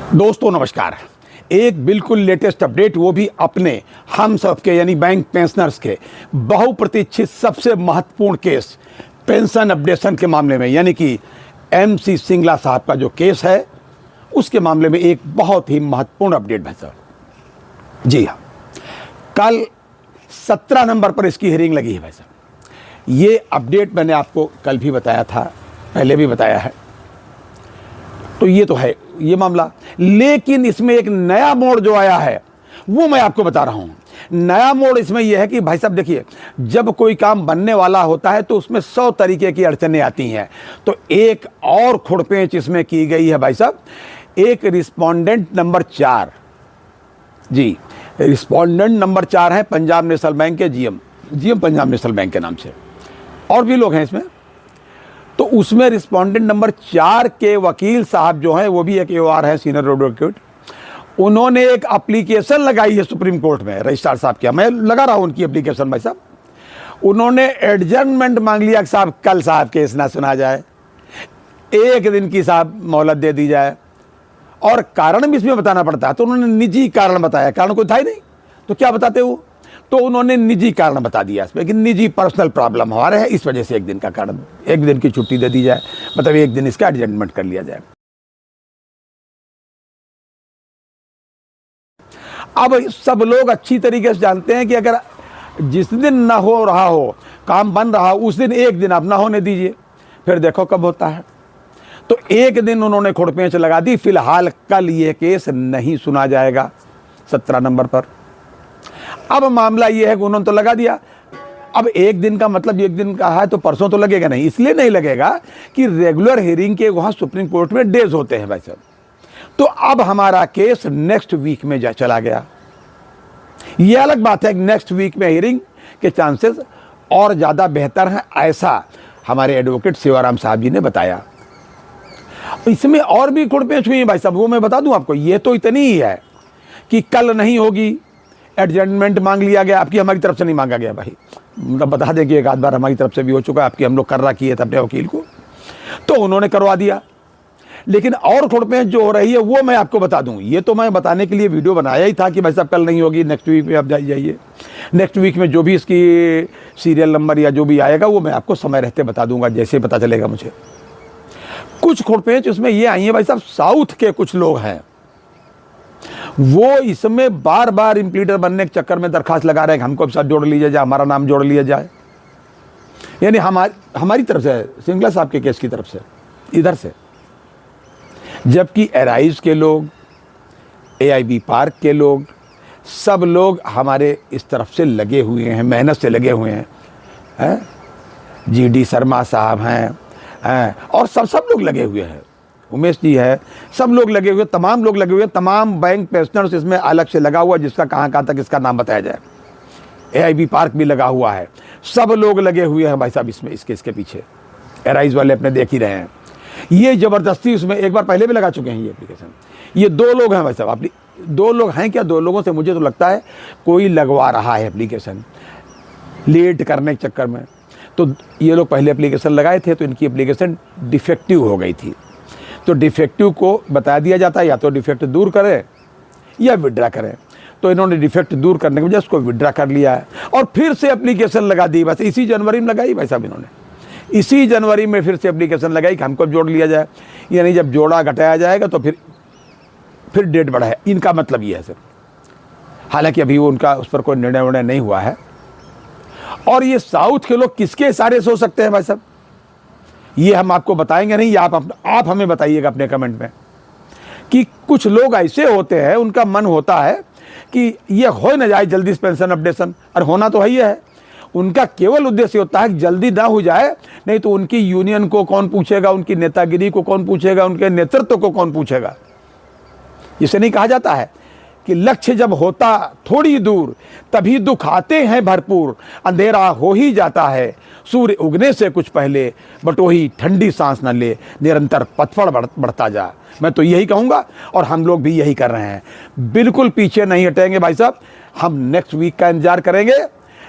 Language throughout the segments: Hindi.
दोस्तों नमस्कार। एक बिल्कुल लेटेस्ट अपडेट, वो भी अपने हम सब के यानी बैंक पेंशनर्स के बहुप्रतीक्षित सबसे महत्वपूर्ण केस पेंशन अपडेशन के मामले में, यानी कि MC सिंगला साहब का जो केस है उसके मामले में एक बहुत ही महत्वपूर्ण अपडेट भाई साहब। जी हाँ, कल 17 नंबर पर इसकी हियरिंग लगी है भाई साहब। ये अपडेट मैंने आपको कल भी बताया था, पहले भी बताया है। तो ये तो है ये मामला, लेकिन इसमें एक नया मोड़ जो आया है वो मैं आपको बता रहा हूं। नया मोड़ इसमें यह है कि भाई साहब देखिए, जब कोई काम बनने वाला होता है तो उसमें 100 तरीके की अड़चनें आती हैं। तो एक और खुड़पेंच इसमें की गई है भाई साहब। एक रिस्पोंडेंट नंबर 4, जी रिस्पोंडेंट नंबर 4 है पंजाब नेशनल बैंक के जीएम पंजाब नेशनल बैंक के नाम से, और भी लोग हैं इसमें। तो उसमें रिस्पोंडेंट नंबर 4 के वकील साहब जो हैं, वो भी एक AOR है, सीनियर एडवोकेट। उन्होंने एक एप्लीकेशन लगाई है सुप्रीम कोर्ट में, रजिस्ट्रार साहब क्या, मैं लगा रहा हूं उनकी एप्लीकेशन भाई साहब। उन्होंने एडजर्नमेंट मांग लिया कि साहब कल साहब केस ना सुना जाए, एक दिन की साहब मोहलत दे दी जाए, और कारण भी इसमें बताना पड़ता है। तो उन्होंने निजी कारण बताया, कारण कोई था ही नहीं तो क्या बताते वो, तो उन्होंने निजी कारण बता दिया इसमें कि निजी पर्सनल प्रॉब्लम हमारे है, इस वजह से एक दिन का कारण, एक दिन की छुट्टी दे दी जाए, मतलब एक दिन इसका एडजस्टमेंट कर लिया जाए। अब सब लोग अच्छी तरीके से जानते हैं कि अगर जिस दिन ना हो रहा हो, काम बन रहा हो, उस दिन एक दिन आप ना होने दीजिए, फिर देखो कब होता है। तो एक दिन उन्होंने खुड़पेंच लगा दी। फिलहाल कल ये केस नहीं सुना जाएगा 17 नंबर पर। अब मामला ये है कि उन्होंने तो लगा दिया, अब एक दिन का मतलब एक दिन का है तो परसों तो लगेगा नहीं। इसलिए नहीं लगेगा कि रेगुलर हियरिंग के वहां सुप्रीम कोर्ट में डेज होते हैं भाई साहब। तो अब हमारा केस नेक्स्ट वीक में चला गया। यह अलग बात है कि नेक्स्ट वीक में हियरिंग के चांसेस और ज्यादा बेहतर हैं, ऐसा हमारे एडवोकेट सेवाराम साहब जी ने बताया। इसमें और भी खुड़पेंच हुई है भाई साहब, वो मैं बता दूं आपको। ये तो इतनी ही है कि कल नहीं होगी, एडजस्टमेंट मांग लिया गया, आपकी हमारी तरफ से नहीं मांगा गया भाई, मतलब बता दें कि एक आध बार हमारी तरफ से भी हो चुका है, आपकी हम लोग कर रहा किए थे अपने वकील को, तो उन्होंने करवा दिया। लेकिन और खुड़पेंच जो हो रही है वो मैं आपको बता दूं। ये तो मैं बताने के लिए वीडियो बनाया ही था कि भाई साहब कल नहीं होगी, नेक्स्ट वीक में आप जाइए। नेक्स्ट वीक में जो भी इसकी सीरियल नंबर या जो भी आएगा वो मैं आपको समय रहते बता दूंगा, जैसे पता चलेगा मुझे। कुछ खुड़पेंच उसमें ये आई है भाई साहब, साउथ के कुछ लोग हैं, वो इसमें बार बार इम्प्लीटर बनने के चक्कर में दरखास्त लगा रहे हैं कि हमको साथ जोड़ लिया जाए, हमारा नाम जोड़ लिया जाए, यानी हमारी तरफ से, सिंगला साहब के केस की तरफ से, इधर से। जबकि एराइज के लोग, AIB पार्क के लोग, सब लोग हमारे इस तरफ से लगे हुए हैं, मेहनत से लगे हुए हैं। GD शर्मा साहब हैं, और सब लोग लगे हुए हैं, उमेश जी है, सब लोग लगे हुए, तमाम लोग लगे हुए, तमाम बैंक पेंशनर्स इसमें अलग से लगा हुआ, जिसका कहाँ तक इसका नाम बताया जाए। AIB पार्क भी लगा हुआ है, सब लोग लगे हुए हैं भाई साहब इसमें, इसके पीछे। एराइज वाले अपने देख ही रहे हैं, ये जबरदस्ती उसमें एक बार पहले भी लगा चुके हैं ये एप्लीकेशन। ये 2 लोग हैं भाई साहब, अपनी 2 लोग हैं क्या, 2 लोगों से मुझे तो लगता है कोई लगवा रहा है एप्लीकेशन लेट करने के चक्कर में। तो ये लोग पहले एप्लीकेशन लगाए थे तो इनकी एप्लीकेशन डिफेक्टिव हो गई थी। तो डिफेक्टिव को बता दिया जाता है, या तो डिफेक्ट दूर करें या विड्रा करें। तो इन्होंने डिफेक्ट दूर करने की वजह उसको विड्रा कर लिया है और फिर से एप्लीकेशन लगा दी। बस इसी जनवरी में लगाई भाई साहब इन्होंने, इसी जनवरी में फिर से एप्लीकेशन लगाई कि हमको जोड़ लिया जाए, यानी जब जोड़ा घटाया जाएगा तो फिर डेट बढ़ा है, इनका मतलब ये है सर। हालांकि अभी वो उनका उस पर कोई निर्णय नहीं हुआ है। और ये साउथ के लोग किसके इशारे से हो सकते हैं भाई साहब, ये हम आपको बताएंगे नहीं, आप हमें बताइएगा अपने कमेंट में कि कुछ लोग ऐसे होते हैं, उनका मन होता है कि ये हो न जाए जल्दी पेंशन अपडेशन, और होना तो है। उनका केवल उद्देश्य होता है कि जल्दी ना हो जाए, नहीं तो उनकी यूनियन को कौन पूछेगा, उनकी नेतागिरी को कौन पूछेगा, उनके नेतृत्व को कौन पूछेगा। इसे नहीं कहा जाता है कि लक्ष्य जब होता थोड़ी दूर तभी दुख आते हैं भरपूर, अंधेरा हो ही जाता है सूर्य उगने से कुछ पहले, बट वही ठंडी सांस न ले, निरंतर पथफड़ बढ़ता जा। मैं तो यही कहूँगा और हम लोग भी यही कर रहे हैं, बिल्कुल पीछे नहीं हटेंगे भाई साहब। हम नेक्स्ट वीक का इंतजार करेंगे,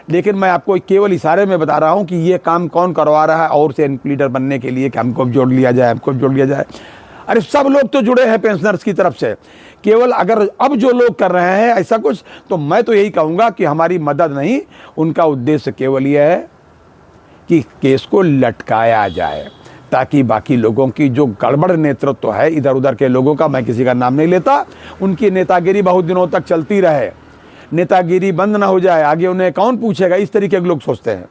लेकिन मैं आपको केवल इशारे में बता रहा हूँ कि ये काम कौन करवा रहा है और से इम्प्लीटर बनने के लिए कि हमको जोड़ लिया जाए, हमको जोड़ लिया जाए। अरे सब लोग तो जुड़े हैं पेंशनर्स की तरफ से। केवल अगर अब जो लोग कर रहे हैं ऐसा कुछ, तो मैं तो यही कहूँगा कि हमारी मदद नहीं, उनका उद्देश्य केवल यह है कि केस को लटकाया जाए, ताकि बाकी लोगों की जो गड़बड़ नेतृत्व है इधर उधर के लोगों का, मैं किसी का नाम नहीं लेता, उनकी नेतागिरी बहुत दिनों तक चलती रहे, नेतागिरी बंद ना हो जाए, आगे उन्हें कौन पूछेगा, इस तरीके के लोग सोचते हैं।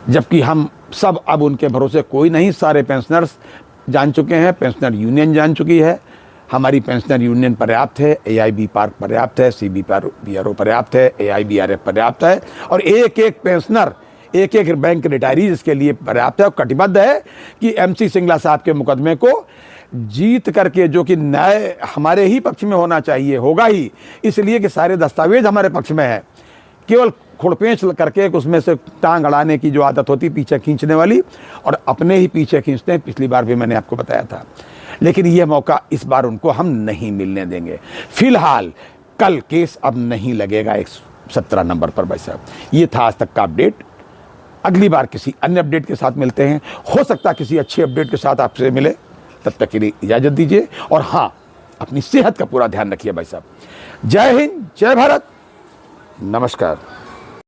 जबकि हम सब अब उनके भरोसे कोई नहीं, सारे पेंशनर्स जान चुके हैं, पेंशनर यूनियन जान चुकी है, हमारी पेंशनर यूनियन पर्याप्त है, AIB पार्क पर्याप्त है, CBPRO पर्याप्त है, AIBRF पर्याप्त है, और एक एक पेंशनर, एक एक बैंक रिटायरीज इसके लिए पर्याप्त है और कटिबद्ध है कि MC सिंगला साहब के मुकदमे को जीत करके, जो कि न्याय हमारे ही पक्ष में होना चाहिए, होगा ही, इसलिए कि सारे दस्तावेज हमारे पक्ष में है। केवल खुड़पेंच करके उसमें से टांग अड़ाने की जो आदत होती, पीछे खींचने वाली, और अपने ही पीछे खींचते हैं। पिछली बार भी मैंने आपको बताया था, लेकिन यह मौका इस बार उनको हम नहीं मिलने देंगे। फिलहाल कल केस अब नहीं लगेगा 117 नंबर पर। भाई साहब, ये था आज तक का अपडेट। अगली बार किसी अन्य अपडेट के साथ मिलते हैं, हो सकता है किसी अच्छी अपडेट के साथ आपसे मिले। तब तक के लिए इजाजत दीजिए, और हाँ, अपनी सेहत का पूरा ध्यान रखिए भाई साहब। जय हिंद, जय भारत, नमस्कार।